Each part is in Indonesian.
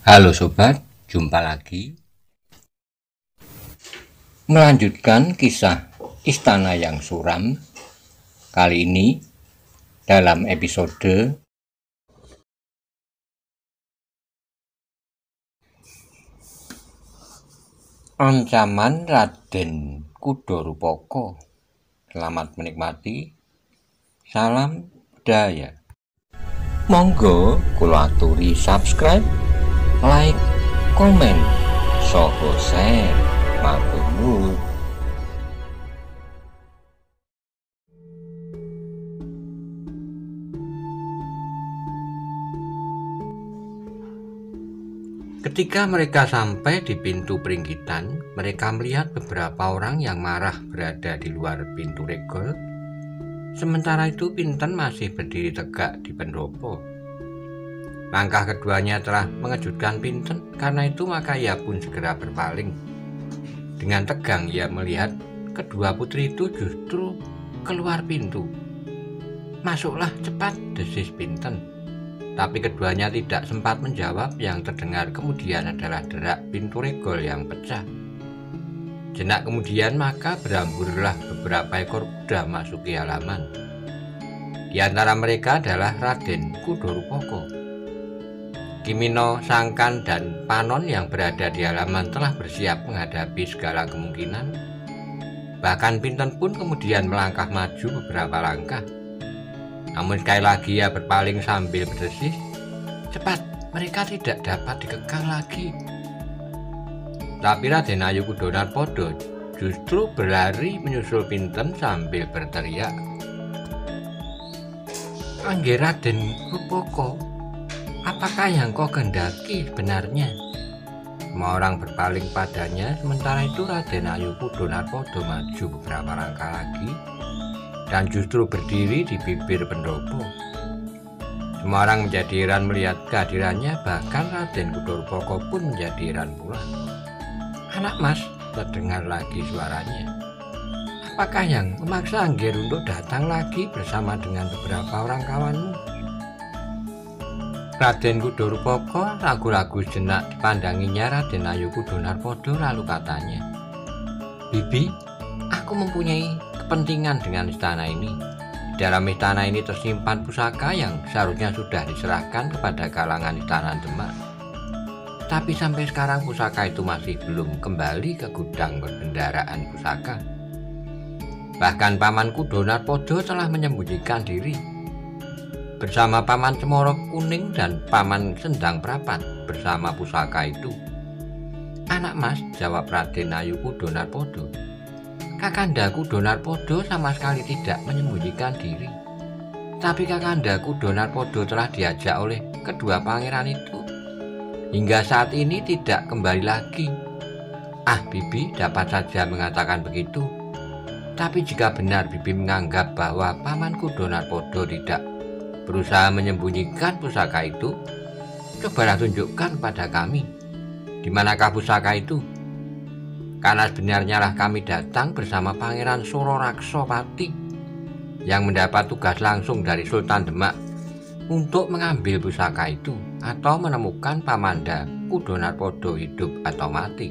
Halo sobat, jumpa lagi. Melanjutkan kisah Istana yang Suram. Kali ini dalam episode Ancaman Raden Kudorupoko. Selamat menikmati. Salam budaya. Monggo kula aturi subscribe, like, komen, saha share. Matur nuwun. Ketika mereka sampai di pintu peringgitan, mereka melihat beberapa orang yang marah berada di luar pintu regol. Sementara itu Pinten masih berdiri tegak di pendopo. Langkah keduanya telah mengejutkan Pinten, karena itu maka ia pun segera berpaling. Dengan tegang ia melihat kedua putri itu justru keluar pintu. "Masuklah cepat," desis Pinten. Tapi keduanya tidak sempat menjawab. Yang terdengar kemudian adalah derak pintu regol yang pecah. Jenak kemudian maka beramburlah beberapa ekor kuda masuki halaman. Di antara mereka adalah Raden Kudorupoko. Kimino, Sangkan, dan Panon yang berada di halaman telah bersiap menghadapi segala kemungkinan. Bahkan Pinten pun kemudian melangkah maju beberapa langkah. Namun sekali lagi ia berpaling sambil berdesis, "Cepat, mereka tidak dapat dikekang lagi." Tapi Raden Ayu Kudonarpodo justru berlari menyusul Pinten sambil berteriak, "Angge Raden Rupoko, apakah yang kau kehendaki sebenarnya?" Semua orang berpaling padanya. Sementara itu Raden Ayu Kudonarpodo maju beberapa langkah lagi dan justru berdiri di bibir pendopo. Semua orang menjadi heran melihat kehadirannya. Bahkan Raden Kudorupoko pun menjadi heran pula. "Anak Mas," terdengar lagi suaranya, "apakah yang memaksa Angger untuk datang lagi bersama dengan beberapa orang kawanmu?" Raden Kudorupoko ragu-ragu sejenak dipandanginya Raden Ayu Kudonarpodo, lalu katanya, "Bibi, aku mempunyai kepentingan dengan istana ini. Di dalam istana ini tersimpan pusaka yang seharusnya sudah diserahkan kepada kalangan istana Demak. Tapi sampai sekarang pusaka itu masih belum kembali ke gudang perbendaharaan pusaka. Bahkan Paman Kudonarpodo telah menyembunyikan diri bersama Paman Cemoro Kuning dan Paman Sendang Prapat bersama pusaka itu." "Anak Mas," jawab Raden Ayu Kudonarpodo, "Kakanda Kudonarpodo sama sekali tidak menyembunyikan diri. Tapi Kakanda Kudonarpodo telah diajak oleh kedua pangeran itu hingga saat ini tidak kembali lagi." "Ah, Bibi dapat saja mengatakan begitu. Tapi jika benar Bibi menganggap bahwa Paman Kudonarpodo tidak berusaha menyembunyikan pusaka itu, cobalah tunjukkan pada kami di manakah pusaka itu. Karena sebenarnya lah kami datang bersama Pangeran Sororaksopati yang mendapat tugas langsung dari Sultan Demak untuk mengambil pusaka itu atau menemukan Pamanda Kudonarpodo hidup atau mati."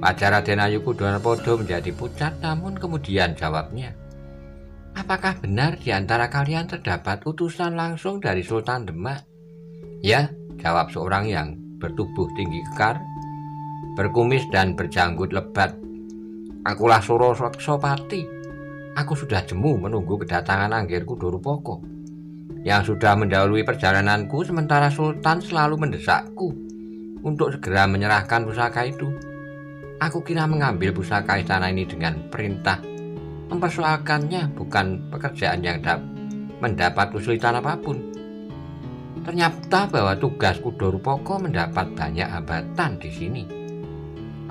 Wajah Raden Ayu Kudonarpodo menjadi pucat, namun kemudian jawabnya, "Apakah benar di antara kalian terdapat utusan langsung dari Sultan Demak?" "Ya," jawab seorang yang bertubuh tinggi kekar, berkumis dan berjanggut lebat. "Akulah Sororaksopati. Aku sudah jemu menunggu kedatangan Angger Kudorupoko yang sudah mendahului perjalananku, sementara Sultan selalu mendesakku untuk segera menyerahkan pusaka itu. Aku kira mengambil pusaka istana ini dengan perintah mempersoalkannya bukan pekerjaan yang mendapat kesulitan apapun. Ternyata bahwa tugas Kudorupoko mendapat banyak hambatan di sini.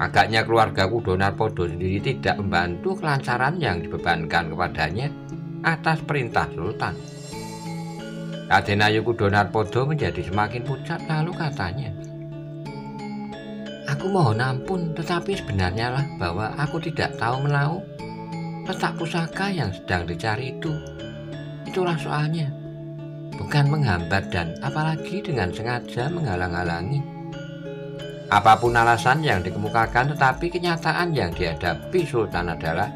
Agaknya keluarga Kudonarpodo sendiri tidak membantu kelancaran yang dibebankan kepadanya atas perintah Sultan." Raden Ayu Kudonarpodo menjadi semakin pucat, lalu katanya, "Aku mohon ampun, tetapi sebenarnya lah bahwa aku tidak tahu menahu letak pusaka yang sedang dicari itu. Itulah soalnya. bukan menghambat dan apalagi dengan sengaja menghalang-halangi. Apapun alasan yang dikemukakan, tetapi kenyataan yang dihadapi Sultan adalah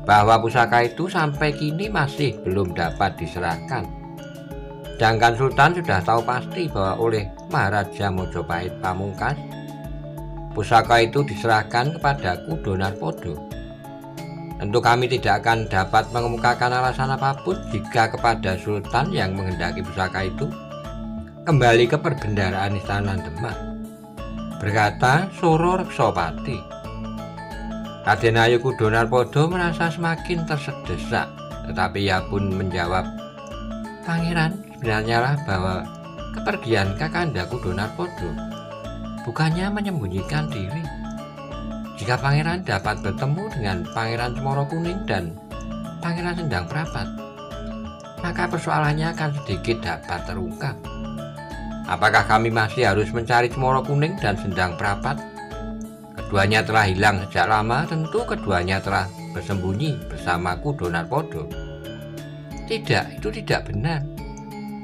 bahwa pusaka itu sampai kini masih belum dapat diserahkan. Sedangkan Sultan sudah tahu pasti bahwa oleh Maharaja Mojopahit Pamungkas, pusaka itu diserahkan kepadaku Donarpodo. Tentu kami tidak akan dapat mengemukakan alasan apapun jika kepada Sultan yang menghendaki pusaka itu kembali ke perbendaharaan Istana Demak, berkata Soro Reksopati. Raden Ayu Donarpodo merasa semakin tersedesak, tetapi ia pun menjawab, "Pangeran, sebenarnya lah bahwa kepergian Kakandaku Donarpodo bukannya menyembunyikan diri. Jika pangeran dapat bertemu dengan Pangeran Cemoro Kuning dan Pangeran Sendang Prapat, maka persoalannya akan sedikit dapat terungkap. Apakah kami masih harus mencari Cemoro Kuning dan Sendang Prapat? Keduanya telah hilang sejak lama, tentu keduanya telah bersembunyi bersamaku Donarpodo." "Tidak, itu tidak benar.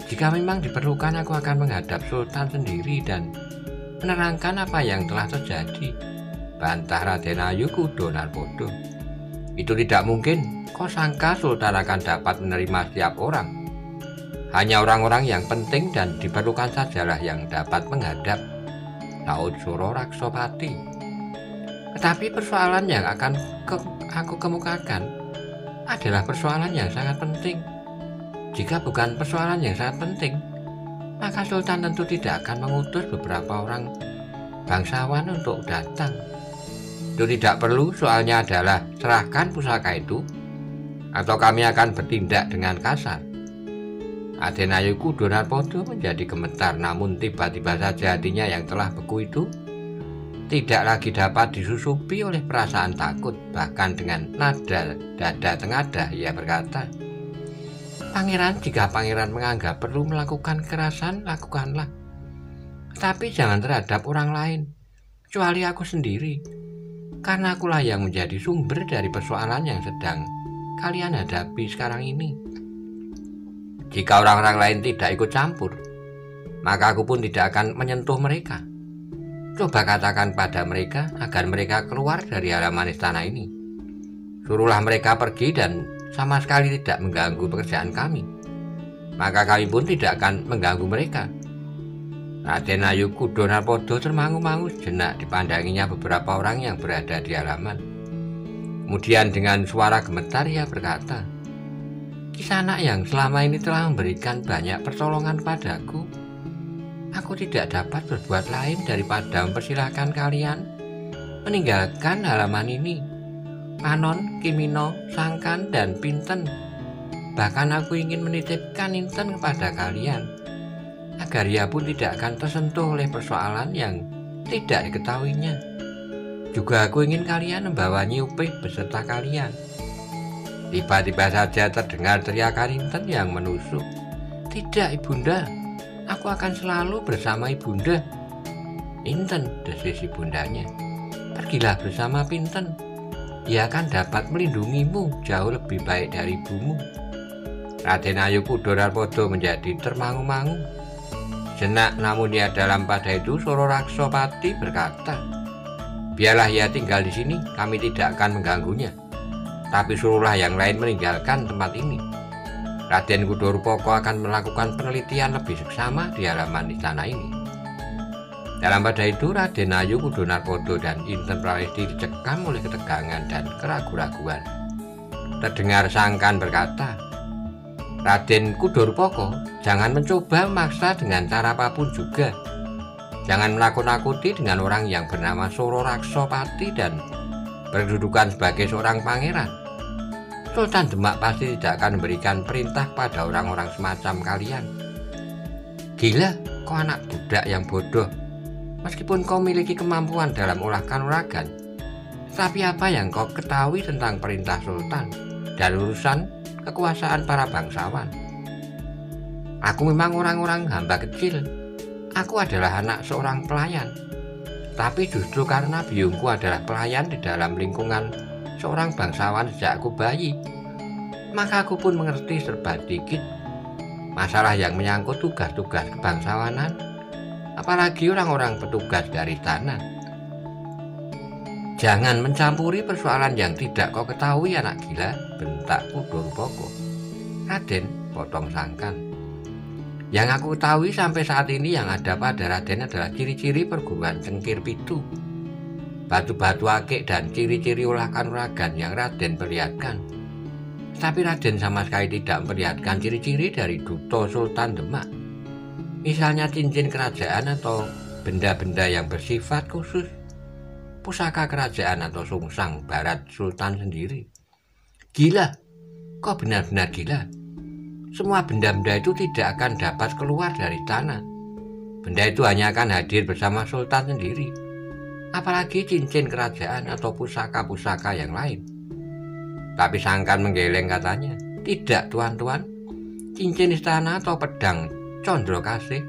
Jika memang diperlukan, aku akan menghadap Sultan sendiri dan menerangkan apa yang telah terjadi," bantah Raden Ayu Donarpodo. "Itu tidak mungkin. Kau sangka Sultan akan dapat menerima setiap orang? Hanya orang-orang yang penting dan diperlukan sajalah yang dapat menghadap," laut Soro Reksopati. "Tetapi persoalan yang akan aku kemukakan adalah persoalan yang sangat penting. Jika bukan persoalan yang sangat penting, maka Sultan tentu tidak akan mengutus beberapa orang bangsawan untuk datang. Itu tidak perlu, soalnya adalah serahkan pusaka itu atau kami akan bertindak dengan kasar." Raden Ayu Donarpodo menjadi gemetar, namun tiba-tiba saja hatinya yang telah beku itu tidak lagi dapat disusupi oleh perasaan takut. Bahkan dengan nada dada tengadah ia berkata, "Pangeran, jika pangeran menganggap perlu melakukan kekerasan, lakukanlah. Tetapi jangan terhadap orang lain, kecuali aku sendiri. Karena akulah yang menjadi sumber dari persoalan yang sedang kalian hadapi sekarang ini. Jika orang-orang lain tidak ikut campur, maka aku pun tidak akan menyentuh mereka. Coba katakan pada mereka agar mereka keluar dari halaman istana ini. Suruhlah mereka pergi dan sama sekali tidak mengganggu pekerjaan kami. Maka kami pun tidak akan mengganggu mereka." Raden Ayu Donarpodo termangu-mangu sejenak, dipandanginya beberapa orang yang berada di halaman. Kemudian dengan suara gemetar ia berkata, "Kisanak yang selama ini telah memberikan banyak pertolongan padaku. Aku tidak dapat berbuat lain daripada mempersilahkan kalian meninggalkan halaman ini. Panon, Kimino, Sangkan, dan Pinten. Bahkan aku ingin menitipkan Inten kepada kalian, agar ia pun tidak akan tersentuh oleh persoalan yang tidak diketahuinya. Juga aku ingin kalian membawa Nyi Upih beserta kalian." Tiba-tiba saja terdengar teriakan Inten yang menusuk, "Tidak, Ibunda. Aku akan selalu bersama Ibunda." "Inten," desis ibundanya, "pergilah bersama Pinten. Ia akan dapat melindungimu jauh lebih baik dari ibumu." Raden Ayu Donarpodo menjadi termangu-mangu sejenak, namun ia dalam pada itu Soro Reksopati berkata, "Biarlah ia tinggal di sini, kami tidak akan mengganggunya. Tapi suruhlah yang lain meninggalkan tempat ini. Raden Kudorupoko akan melakukan penelitian lebih seksama di halaman istana ini." Dalam pada itu Raden Ayu Donarpodo dan Inten Prawesti dicekam oleh ketegangan dan keraguan-raguan. Terdengar Sangkan berkata, "Raden Kudorupoko, jangan mencoba memaksa dengan cara apapun juga. Jangan menakut-nakuti dengan orang yang bernama Soro Reksopati dan berkedudukan sebagai seorang pangeran. Sultan Demak pasti tidak akan memberikan perintah pada orang-orang semacam kalian. Gila, kau anak budak yang bodoh. Meskipun kau memiliki kemampuan dalam olah kanuragan, tapi apa yang kau ketahui tentang perintah Sultan dan urusan kekuasaan para bangsawan? Aku memang orang-orang hamba kecil. Aku adalah anak seorang pelayan. Tapi justru karena biungku adalah pelayan di dalam lingkungan seorang bangsawan sejak aku bayi, maka aku pun mengerti serba dikit. masalah yang menyangkut tugas-tugas kebangsawanan, apalagi orang-orang petugas dari istana. Jangan mencampuri persoalan yang tidak kau ketahui, anak gila, bentak Kudo Rupoko. Raden, potong Sangkan. Yang aku ketahui sampai saat ini yang ada pada Raden adalah ciri-ciri perguruan Cengkir Pitu, batu-batu akik dan ciri-ciri olah kanuragan yang Raden perlihatkan. Tapi Raden sama sekali tidak memperlihatkan ciri-ciri dari Duto Sultan Demak. Misalnya cincin kerajaan atau benda-benda yang bersifat khusus, pusaka kerajaan atau sungsang barat Sultan sendiri. Gila, kau benar-benar gila. Semua benda-benda itu tidak akan dapat keluar dari tanah. Benda itu hanya akan hadir bersama Sultan sendiri. Apalagi cincin kerajaan atau pusaka-pusaka yang lain. Tapi Sangkan menggeleng katanya, tidak tuan-tuan, cincin istana atau pedang Condro Kasih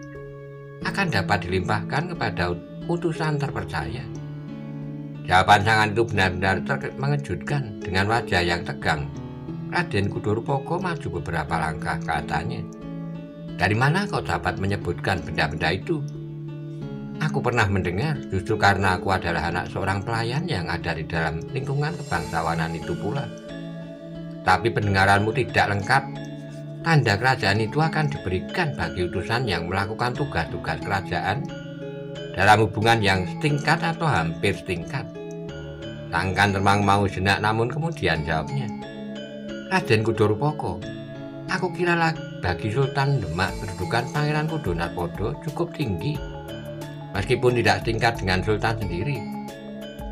akan dapat dilimpahkan kepada utusan terpercaya. Jawaban Sangkan itu benar-benar mengejutkan. Dengan wajah yang tegang, Raden Kudo Rupoko maju beberapa langkah, katanya. Dari mana kau dapat menyebutkan benda-benda itu? Aku pernah mendengar, justru karena aku adalah anak seorang pelayan yang ada di dalam lingkungan kebangsawanan itu pula. Tapi pendengaranmu tidak lengkap. Tanda kerajaan itu akan diberikan bagi utusan yang melakukan tugas-tugas kerajaan dalam hubungan yang setingkat atau hampir setingkat. Sangkan termang mau jenak, namun kemudian jawabnya, Raden Kudo Rupoko, aku kira bagi Sultan Demak kedudukan Pangeran Kudo Narpodo cukup tinggi, meskipun tidak setingkat dengan Sultan sendiri.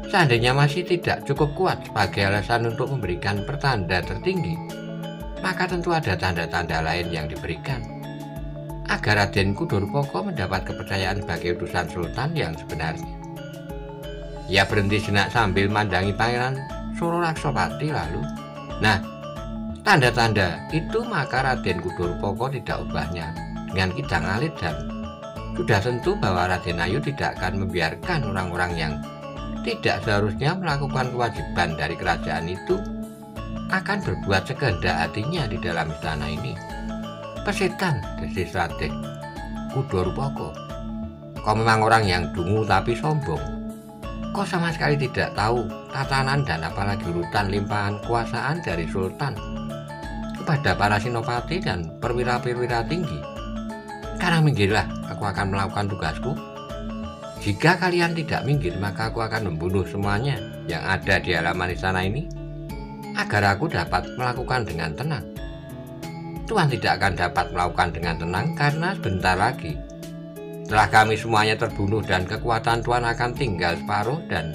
Seandainya masih tidak cukup kuat sebagai alasan untuk memberikan pertanda tertinggi, maka tentu ada tanda-tanda lain yang diberikan agar Raden Kudo Rupoko mendapat kepercayaan sebagai utusan Sultan yang sebenarnya. Ia berhenti sejenak sambil mandangi Pangeran Soro Raksopati lalu, nah, tanda-tanda itu maka Raden Kudo Rupoko tidak ubahnya dengan Kidang Alit, dan sudah tentu bahwa Raden Ayu tidak akan membiarkan orang-orang yang tidak seharusnya melakukan kewajiban dari kerajaan itu akan berbuat sekehendak hatinya di dalam istana ini. Persetan, desis Raden Kudo Rupoko. Kau memang orang yang dungu tapi sombong. Kau sama sekali tidak tahu tatanan dan apalagi urutan limpahan kuasaan dari Sultan kepada para senopati dan perwira-perwira tinggi. Sekarang minggirlah, aku akan melakukan tugasku. Jika kalian tidak minggir, maka aku akan membunuh semuanya yang ada di halaman istana ini agar aku dapat melakukan dengan tenang. Tuan tidak akan dapat melakukan dengan tenang karena sebentar lagi setelah kami semuanya terbunuh dan kekuatan Tuan akan tinggal separuh dan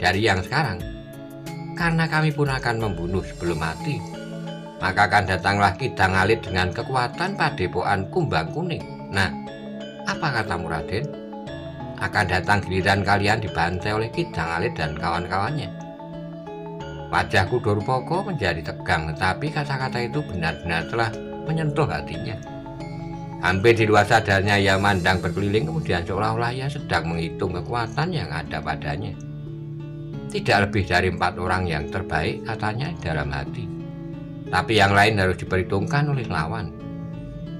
dari yang sekarang, karena kami pun akan membunuh sebelum mati, maka akan datanglah Kidang Alit dengan kekuatan padepokan Kumbang Kuning. Nah, apa katamu Raden? Akan datang giliran kalian dibantai oleh Kidang Alit dan kawan-kawannya. Wajah Kudo Rupoko menjadi tegang, tetapi kata-kata itu benar-benar telah menyentuh hatinya. Hampir di luar sadarnya ia mandang berkeliling, kemudian seolah-olah ia sedang menghitung kekuatan yang ada padanya. Tidak lebih dari 4 orang yang terbaik, katanya dalam hati. Tapi yang lain harus diperhitungkan oleh lawan.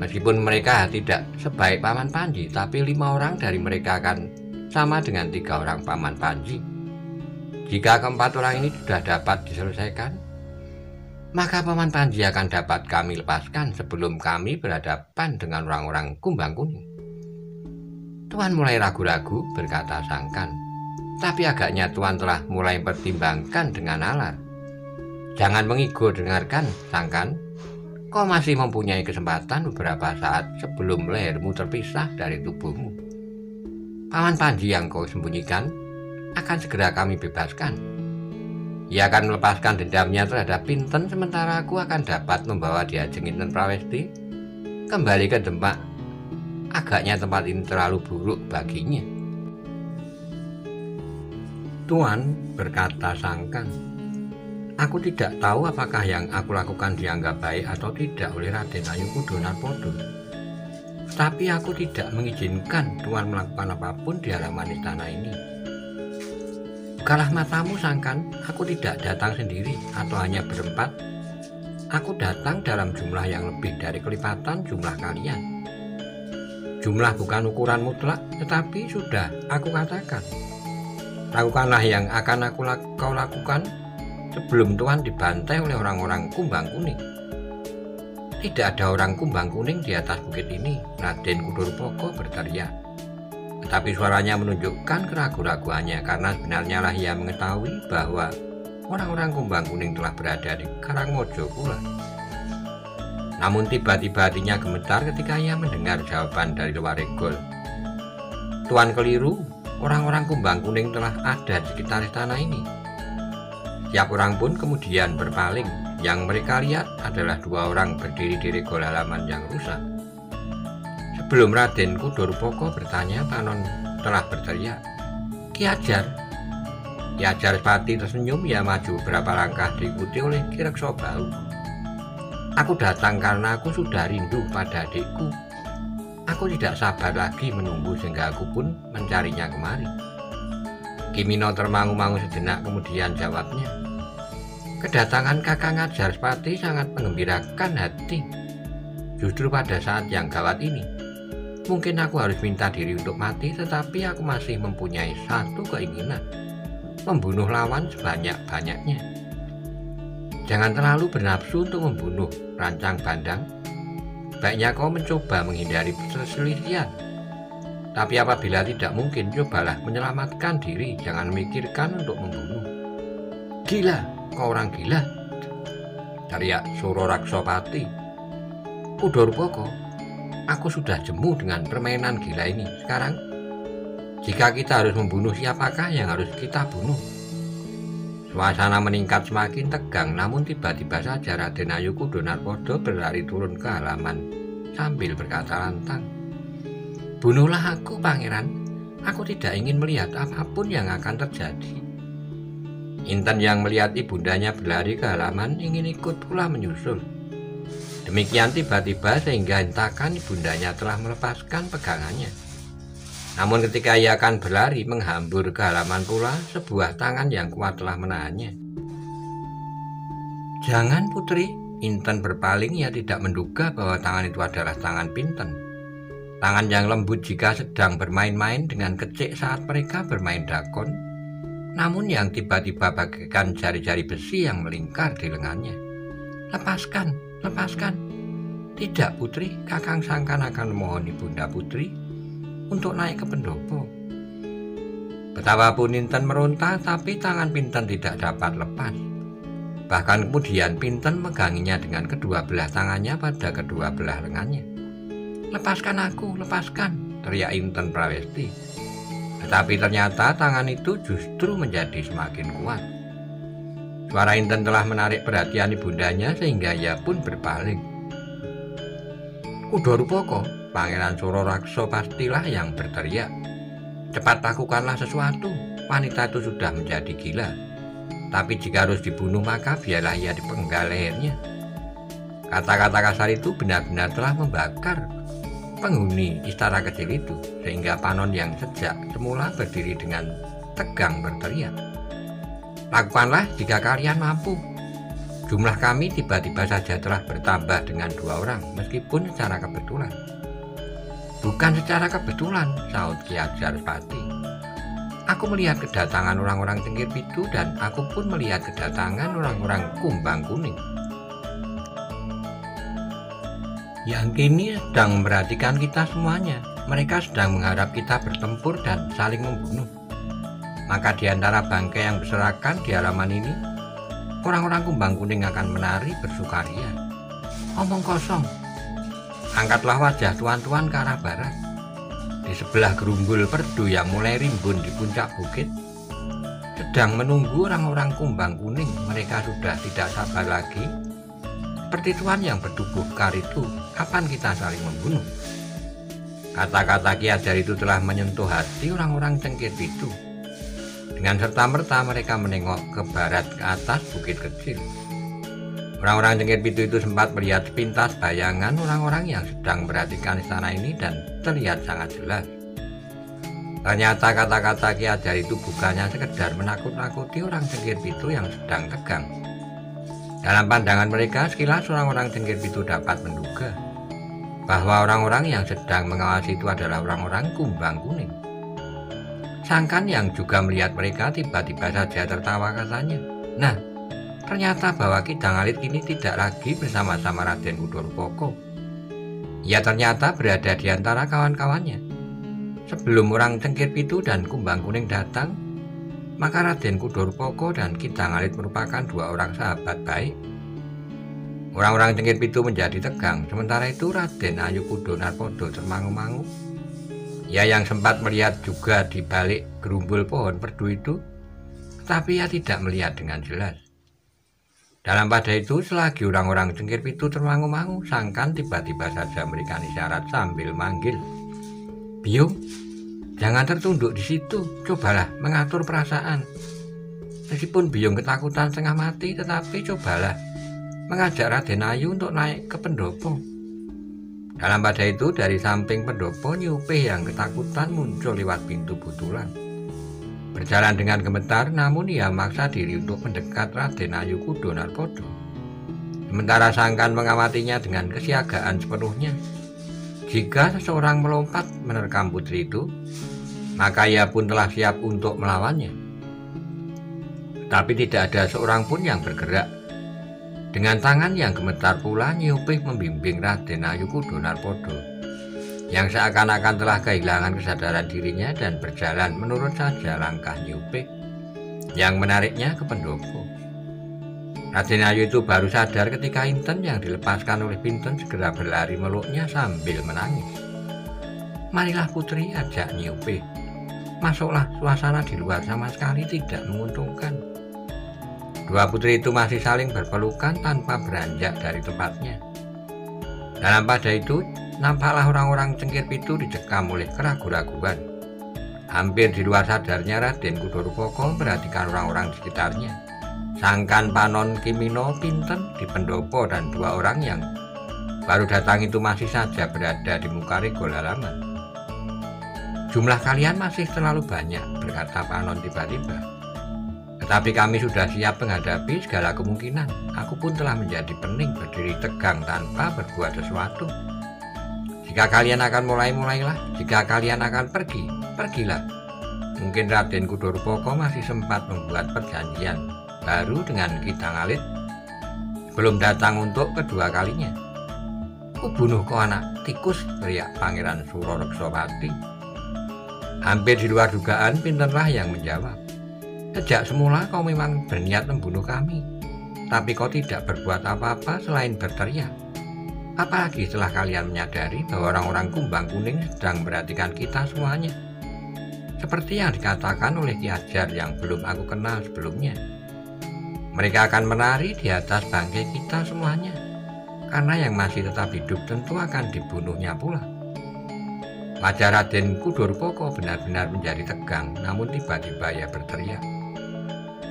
Meskipun mereka tidak sebaik Paman Panji, tapi 5 orang dari mereka akan sama dengan 3 orang Paman Panji. Jika keempat orang ini sudah dapat diselesaikan, maka Paman Panji akan dapat kami lepaskan sebelum kami berhadapan dengan orang-orang Kumbang Kuning. Tuan mulai ragu-ragu, berkata Sangkan. Tapi agaknya Tuan telah mulai mempertimbangkan dengan nalar. Jangan mengigo, dengarkan, Sangkan. Kau masih mempunyai kesempatan beberapa saat sebelum lehermu terpisah dari tubuhmu. Paman Panji yang kau sembunyikan akan segera kami bebaskan. Ia akan melepaskan dendamnya terhadap Pinten, sementara aku akan dapat membawa dia Jenginten Prawesti kembali ke Demak. Agaknya tempat ini terlalu buruk baginya. Tuan, berkata Sangkan, aku tidak tahu apakah yang aku lakukan dianggap baik atau tidak oleh Raden Ayu Kudo Narpodo. Tapi aku tidak mengizinkan Tuan melakukan apapun di halaman istana ini. Bukalah matamu, Sangkan, aku tidak datang sendiri atau hanya berempat. Aku datang dalam jumlah yang lebih dari kelipatan jumlah kalian. Jumlah bukan ukuran mutlak, tetapi sudah aku katakan. Lakukanlah yang akan kau lakukan sebelum Tuhan dibantai oleh orang-orang kumbang kuning. Tidak ada orang kumbang kuning di atas bukit ini, Raden Kudorpoko berteriak. Tetapi suaranya menunjukkan keraguan-raguannya karena sebenarnya lah ia mengetahui bahwa orang-orang kumbang kuning telah berada di Karangmojo pula. Namun tiba-tiba hatinya gemetar ketika ia mendengar jawaban dari luar regol. Tuan keliru, orang-orang kumbang kuning telah ada di sekitar istana ini. Setiap orang pun kemudian berpaling. Yang mereka lihat adalah dua orang berdiri di regol halaman yang rusak. Sebelum Raden Kudorpoko bertanya, Panon telah berteriak, "Ki Ajar!" Ki Ajar Pati tersenyum. Ia maju beberapa langkah diikuti oleh Ki Rekso Bau. "Aku datang karena aku sudah rindu pada adikku. Aku tidak sabar lagi menunggu sehingga aku pun mencarinya kemari." Ki Mino termangu-mangu sejenak kemudian jawabnya, "Kedatangan Kakang Ajarspati sangat menggembirakan hati. Justru pada saat yang gawat ini, mungkin aku harus minta diri untuk mati, tetapi aku masih mempunyai satu keinginan, membunuh lawan sebanyak-banyaknya. Jangan terlalu bernafsu untuk membunuh, Rancang Bandang. Baiknya kau mencoba menghindari perselisihan. Tapi apabila tidak mungkin, cobalah menyelamatkan diri, jangan memikirkan untuk membunuh." "Gila, kau orang gila!" teriak Suro Raksopati. "Kudorpoko, aku sudah jemu dengan permainan gila ini. Sekarang, jika kita harus membunuh, siapakah yang harus kita bunuh?" Suasana meningkat semakin tegang, namun tiba-tiba saja Raden Ayu Kudonarpodo berlari turun ke halaman sambil berkata lantang, "Bunuhlah aku, Pangeran. Aku tidak ingin melihat apapun yang akan terjadi." Inten yang melihat ibundanya berlari ke halaman ingin ikut pula menyusul. Demikian tiba-tiba sehingga hentakan ibundanya telah melepaskan pegangannya. Namun ketika ia akan berlari menghambur ke halaman pula, sebuah tangan yang kuat telah menahannya. "Jangan, Putri!" Inten berpaling. Ia tidak menduga bahwa tangan itu adalah tangan Pinten. Tangan yang lembut jika sedang bermain-main dengan kecik saat mereka bermain dakon, namun yang tiba-tiba bagaikan jari-jari besi yang melingkar di lengannya. "Lepaskan, lepaskan!" "Tidak, Putri, Kakang Sangkan akan memohon Ibunda Putri untuk naik ke pendopo." Betapapun Inten meronta, tapi tangan Pinten tidak dapat lepas. Bahkan kemudian Pinten meganginya dengan kedua belah tangannya pada kedua belah lengannya. "Lepaskan aku, lepaskan!" teriak Inten Prawesti. Tetapi ternyata tangan itu justru menjadi semakin kuat. Suara Inten telah menarik perhatian ibundanya sehingga ia pun berpaling. "Kudorpoko!" Pangeran Suro Raksopastilah yang berteriak, "Cepat lakukanlah sesuatu. Wanita itu sudah menjadi gila. Tapi jika harus dibunuh maka biarlah ia dipenggal lehernya." Kata-kata kasar itu benar-benar telah membakar penghuni istana kecil itu, sehingga Panon yang sejak semula berdiri dengan tegang berteriak, "Lakukanlah jika kalian mampu. Jumlah kami tiba-tiba saja telah bertambah dengan 2 orang, meskipun secara kebetulan." "Bukan secara kebetulan," sahut Ki Ajarspati. "Aku melihat kedatangan orang-orang Cengkir Pitu dan aku pun melihat kedatangan orang-orang Kumbang Kuning yang kini sedang memperhatikan kita semuanya. Mereka sedang mengharap kita bertempur dan saling membunuh. Maka di antara bangkai yang berserakan di halaman ini, orang-orang Kumbang Kuning akan menari bersukaria." "Omong kosong. Angkatlah wajah tuan-tuan ke arah barat. Di sebelah gerumbul perdu yang mulai rimbun di puncak bukit, sedang menunggu orang-orang Kumbang Kuning. Mereka sudah tidak sabar lagi. Seperti tuan yang bertubuh kar itu, kapan kita saling membunuh?" Kata-kata Ki Ajar itu telah menyentuh hati orang-orang Cengkir Pitu. Dengan serta-merta mereka menengok ke barat ke atas bukit kecil. Orang-orang Cengkir Pitu itu sempat melihat sepintas bayangan orang-orang yang sedang memperhatikan istana ini dan terlihat sangat jelas. Ternyata kata-kata Ki Ajar itu bukannya sekedar menakut-nakuti orang Cengkir Pitu yang sedang tegang. Dalam pandangan mereka, sekilas orang-orang Cengkir Pitu dapat menduga bahwa orang-orang yang sedang mengawasi itu adalah orang-orang Kumbang Kuning. Sangkan yang juga melihat mereka tiba-tiba saja tertawa, katanya, "Nah, ternyata bahwa Ki Dangalit kini tidak lagi bersama-sama Raden Kudorpoko. Ia ternyata berada di antara kawan-kawannya. Sebelum orang Cengkir Pitu dan Kumbang Kuning datang, maka Raden Kudorpoko dan Ki Dangalit merupakan dua orang sahabat baik." Orang-orang Cengkir Pitu menjadi tegang, sementara itu Raden Ayukudo Narpodo termangu-mangu. Ia yang sempat melihat juga di balik gerumbul pohon perdu itu, tetapi ia tidak melihat dengan jelas. Dalam pada itu, selagi orang-orang Cengkir Pitu termangu-mangu, Sangkan tiba-tiba saja memberikan isyarat sambil manggil, "Biung, jangan tertunduk di situ, cobalah mengatur perasaan." Meskipun Biung ketakutan setengah mati, tetapi cobalah mengajak Raden Ayu untuk naik ke pendopo. Dalam pada itu, dari samping pendopo, Nyupih yang ketakutan muncul lewat pintu butulan. Berjalan dengan gemetar, namun ia maksa diri untuk mendekat Raden Ayukudo Narpodo. Sementara Sangkan mengamatinya dengan kesiagaan sepenuhnya. Jika seseorang melompat menerkam putri itu, maka ia pun telah siap untuk melawannya. Tapi tidak ada seorang pun yang bergerak. Dengan tangan yang gemetar pula, Nyupih membimbing Raden Ayukudo Narpodo, yang seakan-akan telah kehilangan kesadaran dirinya dan berjalan menurut saja langkah Nyupih yang menariknya ke pendopo. Raden Ayu itu baru sadar ketika Inten yang dilepaskan oleh Pinten segera berlari meluknya sambil menangis. "Marilah putri," ajak Nyupih. "Masuklah, suasana di luar sama sekali tidak menguntungkan." Dua putri itu masih saling berpelukan tanpa beranjak dari tempatnya. Dalam pada itu, nampaklah orang-orang Cengkir Pitu dicekam oleh keraguan-raguan. Hampir di luar sadarnya, Raden Kudorpoko memperhatikan orang-orang di sekitarnya. Sangkan, Panon, Kimino, Pinten di pendopo, dan dua orang yang baru datang itu masih saja berada di muka regol halaman. "Jumlah kalian masih terlalu banyak," berkata Panon tiba-tiba. "Tetapi kami sudah siap menghadapi segala kemungkinan. Aku pun telah menjadi pening berdiri tegang tanpa berbuat sesuatu. Jika kalian akan mulailah. Jika kalian akan pergi, pergilah." Mungkin Raden Kudorpoko masih sempat membuat perjanjian baru dengan Ki Dangalit belum datang untuk kedua kalinya. "Kubunuh kau anak tikus," teriak Pangeran Surareksapati. Hampir di luar dugaan, Pintenlah yang menjawab, "Sejak semula kau memang berniat membunuh kami, tapi kau tidak berbuat apa-apa selain berteriak. Apalagi setelah kalian menyadari bahwa orang-orang Kumbang Kuning sedang memperhatikan kita semuanya. Seperti yang dikatakan oleh Ki Ajar yang belum aku kenal sebelumnya. Mereka akan menari di atas bangkai kita semuanya, karena yang masih tetap hidup tentu akan dibunuhnya pula." Wajah Raden Kudorpoko benar-benar menjadi tegang, namun tiba-tiba ia berteriak,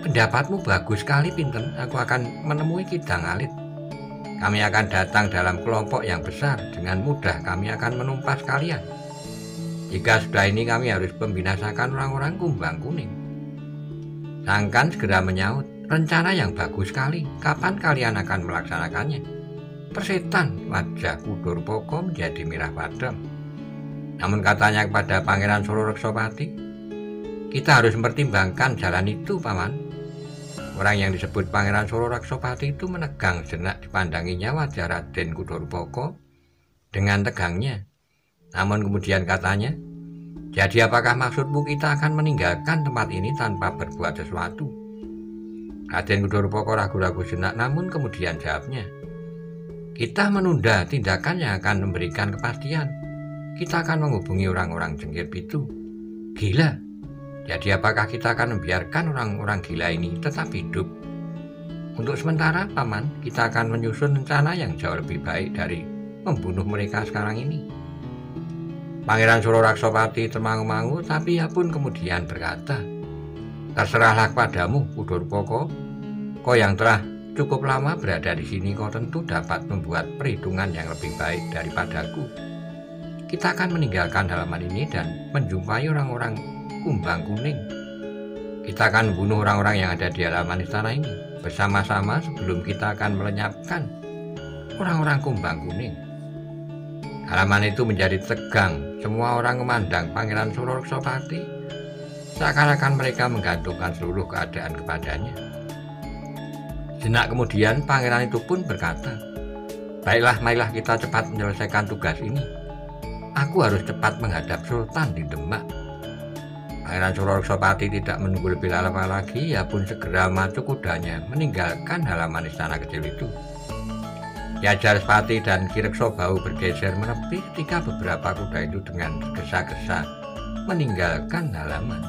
"Pendapatmu bagus sekali, Pinten. Aku akan menemui Ki Dangalit. Kami akan datang dalam kelompok yang besar. Dengan mudah kami akan menumpas kalian. Jika sudah ini kami harus membinasakan orang-orang Kumbang Kuning." Sangkan segera menyaut, "Rencana yang bagus sekali. Kapan kalian akan melaksanakannya?" "Persetan." Wajah Kudorpoko menjadi merah padam. Namun katanya kepada Pangeran Surareksapati, "Kita harus mempertimbangkan jalan itu, Paman." Orang yang disebut Pangeran Surareksapati itu menegang sejenak, dipandanginya wajah Raden Kudorpoko dengan tegangnya. Namun kemudian katanya, "Jadi apakah maksudmu kita akan meninggalkan tempat ini tanpa berbuat sesuatu?" Raden Kudorpoko ragu-ragu sejenak, namun kemudian jawabnya, "Kita menunda tindakan yang akan memberikan kepastian. Kita akan menghubungi orang-orang Cengkir Pitu." "Gila? Jadi apakah kita akan membiarkan orang-orang gila ini tetap hidup?" "Untuk sementara, Paman, kita akan menyusun rencana yang jauh lebih baik dari membunuh mereka sekarang ini." Pangeran Surareksapati termangu-mangu, tapi ia pun kemudian berkata, "Terserahlah kepadamu, Kudorpoko. Kau yang telah cukup lama berada di sini, kau tentu dapat membuat perhitungan yang lebih baik daripadaku. Kita akan meninggalkan halaman ini dan menjumpai orang-orang Kumbang Kuning. Kita akan membunuh orang-orang yang ada di halaman istana ini. bersama-sama sebelum kita akan melenyapkan orang-orang kumbang kuning. Halaman itu menjadi tegang. Semua orang memandang Pangeran Surareksapati seakan-akan mereka menggantungkan seluruh keadaan kepadanya. Sejenak kemudian pangeran itu pun berkata, "Baiklah, marilah kita cepat menyelesaikan tugas ini. Aku harus cepat menghadap Sultan di Demak." Pangeran Surareksapati tidak menunggu lebih lama lagi, ia pun segera memacu kudanya meninggalkan halaman istana kecil itu. Ki Ajarsepati dan Ki Reksobau bergeser menepi ketika beberapa kuda itu dengan gesa-gesa meninggalkan halaman.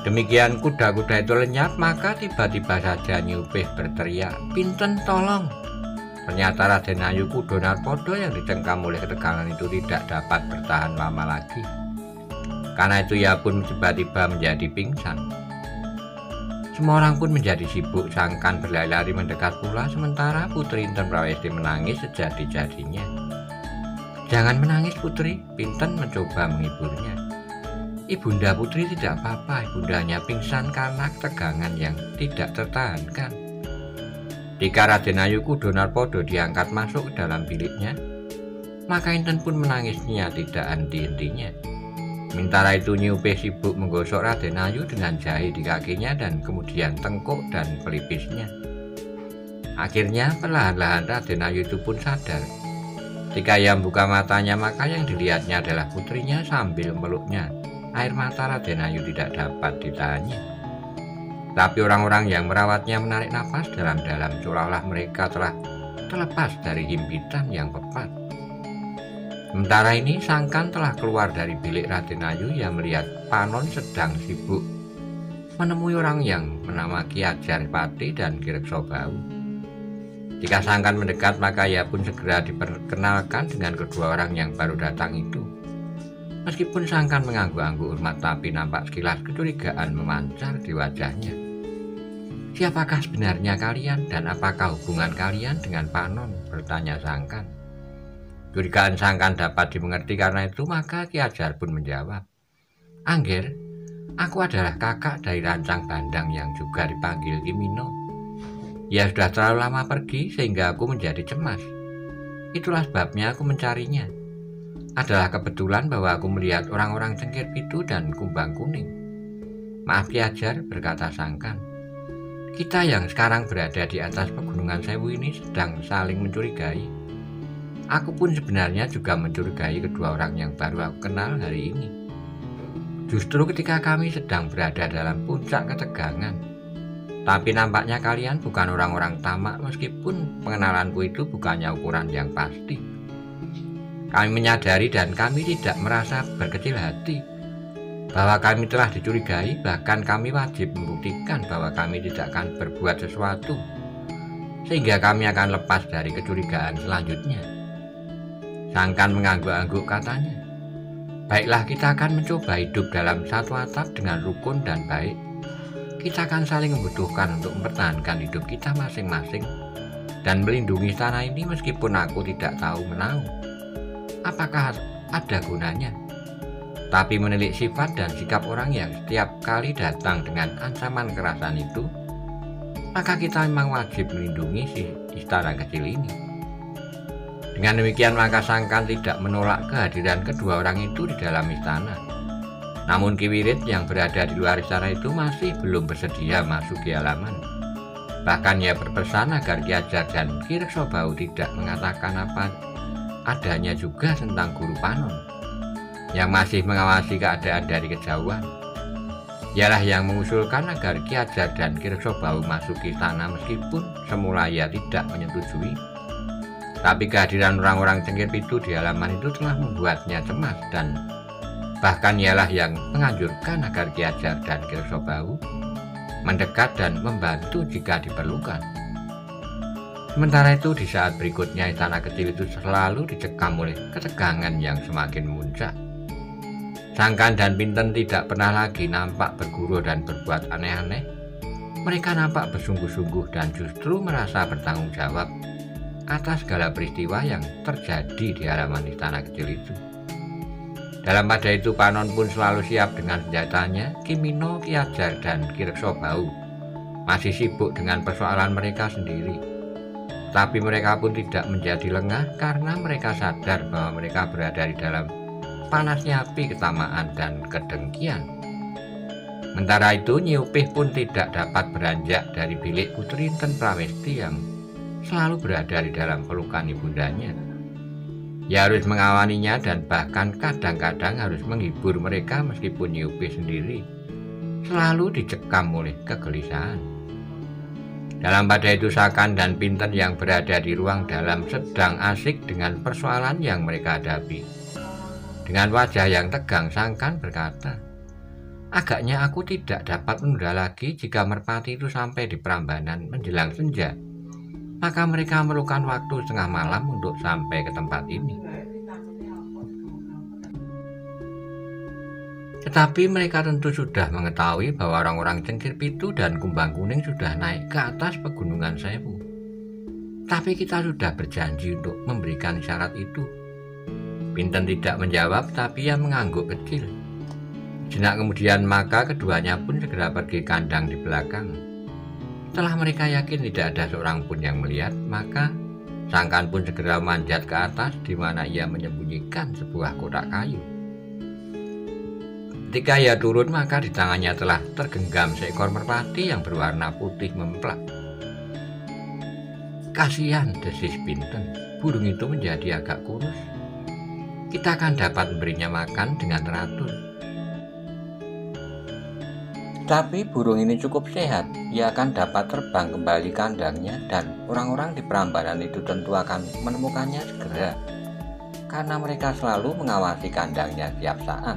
Demikian kuda-kuda itu lenyap, maka tiba-tiba saja Nyi Upih berteriak, "Pinten tolong!" Ternyata Raden Ayu Kudonarpada yang dicengkam oleh ketegangan itu tidak dapat bertahan lama lagi. Karena itu ia pun tiba-tiba menjadi pingsan. Semua orang pun menjadi sibuk, Sangkan berlari-lari mendekat pula, sementara Putri Inten Prawesti menangis sejadi-jadinya. "Jangan menangis, Putri," Pinten mencoba menghiburnya. "Ibunda Putri tidak apa-apa, ibunda hanya pingsan karena ketegangan yang tidak tertahankan." Ketika Raden Ayu Kudonarpada diangkat masuk ke dalam biliknya, maka Inten pun menangisnya tidak henti-hentinya. Sementara itu Nyi Upih sibuk menggosok Raden Ayu dengan jahe di kakinya dan kemudian tengkuk dan pelipisnya. Akhirnya perlahan-lahan Raden Ayu itu pun sadar. Ketika ia membuka matanya, maka yang dilihatnya adalah putrinya sambil memeluknya. Air mata Raden Ayu tidak dapat ditahannya. Tapi orang-orang yang merawatnya menarik nafas dalam-dalam, seolah-olah mereka telah terlepas dari himpitan yang pepat. Sementara ini Sangkan telah keluar dari bilik Raden Ayu. Ia melihat Panon sedang sibuk menemui orang yang bernama Ki Ajarsepati dan Ki Reksobau. Jika Sangkan mendekat, maka ia pun segera diperkenalkan dengan kedua orang yang baru datang itu. Meskipun Sangkan mengangguk-angguk hormat, tapi nampak sekilas kecurigaan memancar di wajahnya. "Siapakah sebenarnya kalian dan apakah hubungan kalian dengan Panon?" bertanya Sangkan. Curigaan Sangkan dapat dimengerti, karena itu maka Ki Ajar pun menjawab, "Angger, aku adalah kakak dari Rancang Bandang yang juga dipanggil Ki Mino. Ia sudah terlalu lama pergi sehingga aku menjadi cemas. Itulah sebabnya aku mencarinya. Adalah kebetulan bahwa aku melihat orang-orang Cengkir Pitu dan Kumbang Kuning." "Maaf Ki Ajar," berkata Sangkan. "Kita yang sekarang berada di atas Pegunungan Sewu ini sedang saling mencurigai. Aku pun sebenarnya juga mencurigai kedua orang yang baru aku kenal hari ini. Justru ketika kami sedang berada dalam puncak ketegangan. Tapi nampaknya kalian bukan orang-orang tamak, meskipun pengenalanku itu bukannya ukuran yang pasti. Kami menyadari dan kami tidak merasa berkecil hati bahwa kami telah dicurigai, bahkan kami wajib membuktikan bahwa kami tidak akan berbuat sesuatu sehingga kami akan lepas dari kecurigaan selanjutnya." Sangkan mengangguk-angguk, katanya, "Baiklah, kita akan mencoba hidup dalam satu atap dengan rukun dan baik. Kita akan saling membutuhkan untuk mempertahankan hidup kita masing-masing dan melindungi istana ini meskipun aku tidak tahu menahu apakah ada gunanya. Tapi menilik sifat dan sikap orang yang setiap kali datang dengan ancaman kekerasan itu, maka kita memang wajib melindungi si istana kecil ini." Dengan demikian maka Sangkan tidak menolak kehadiran kedua orang itu di dalam istana. Namun Ki Wirid yang berada di luar istana itu masih belum bersedia masuk ke halaman. Bahkan ia berpesan agar Ki Ajar dan Ki Reksobau tidak mengatakan apa adanya juga tentang Guru Panon yang masih mengawasi keadaan dari kejauhan. Ialah yang mengusulkan agar Ki Ajar dan Ki Reksobau masuk ke istana meskipun semula ia tidak menyetujui. Tapi kehadiran orang-orang Cengkir Pitu di halaman itu telah membuatnya cemas, dan bahkan ialah yang menganjurkan agar Ki Ajar dan Ki Reksobau mendekat dan membantu jika diperlukan. Sementara itu di saat berikutnya istana kecil itu selalu dicekam oleh ketegangan yang semakin memuncak. Sangkan dan Pinten tidak pernah lagi nampak bergurau dan berbuat aneh-aneh. Mereka nampak bersungguh-sungguh dan justru merasa bertanggung jawab atas segala peristiwa yang terjadi di halaman istana kecil itu. Dalam pada itu Panon pun selalu siap dengan senjatanya. Kimino, Ki Ajar, dan Ki Reksabau masih sibuk dengan persoalan mereka sendiri. Tapi mereka pun tidak menjadi lengah karena mereka sadar bahwa mereka berada di dalam panasnya api ketamaan dan kedengkian. Sementara itu Nyi Upih pun tidak dapat beranjak dari bilik Putri Inten Prawesti yang selalu berada di dalam pelukan ibundanya. Ia harus mengawaninya dan bahkan kadang-kadang harus menghibur mereka meskipun Nyi Upih sendiri selalu dicekam oleh kegelisahan. Dalam pada itu Sakan dan Pinten yang berada di ruang dalam sedang asik dengan persoalan yang mereka hadapi. Dengan wajah yang tegang Sakan berkata, "Agaknya aku tidak dapat menunda lagi jika merpati itu sampai di Prambanan menjelang senja. Maka mereka memerlukan waktu setengah malam untuk sampai ke tempat ini." Tetapi mereka tentu sudah mengetahui bahwa orang-orang Cengkir Pitu dan Kumbang Kuning sudah naik ke atas pegunungan Sewu. Tapi kita sudah berjanji untuk memberikan syarat itu. Pinten tidak menjawab, tapi ia mengangguk kecil. Sejenak kemudian maka keduanya pun segera pergi kandang di belakang. Setelah mereka yakin tidak ada seorang pun yang melihat, maka Sakan pun segera manjat ke atas di mana ia menyembunyikan sebuah kotak kayu. Ketika ia turun, maka di tangannya telah tergenggam seekor merpati yang berwarna putih memplak. "Kasihan," desis Pinten, "burung itu menjadi agak kurus. Kita akan dapat memberinya makan dengan teratur. Tapi burung ini cukup sehat, ia akan dapat terbang kembali kandangnya dan orang-orang di Prambanan itu tentu akan menemukannya segera, karena mereka selalu mengawasi kandangnya tiap saat."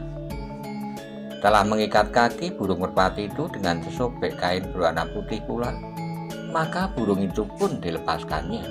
Setelah mengikat kaki burung merpati itu dengan sesobek kain berwarna putih pula, maka burung itu pun dilepaskannya.